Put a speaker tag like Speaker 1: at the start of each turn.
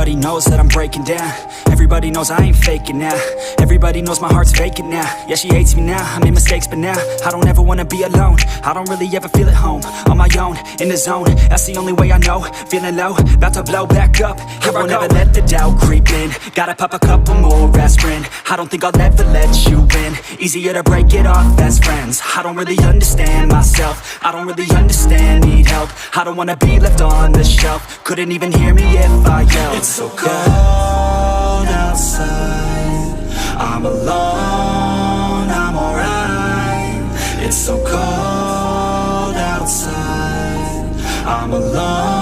Speaker 1: Everybody knows that I'm breaking down. Everybody knows I ain't faking now. Everybody knows my heart's vacant now. Yeah, she hates me now, I made mistakes but now I don't ever wanna be alone. I don't really ever feel at home. On my own, in the zone, that's the only way I know. Feeling low, about to blow back up. Here I won't ever let the doubt creep in. Gotta pop a couple more aspirin. I don't think I'll ever let you in. Easier to break it off best friends. I don't really understand myself. I don't really understand, need help. I don't wanna be left on the shelf. Couldn't even hear me if I yelled. It's so cold outside, I'm alone, I'm alright. It's so cold outside, I'm alone.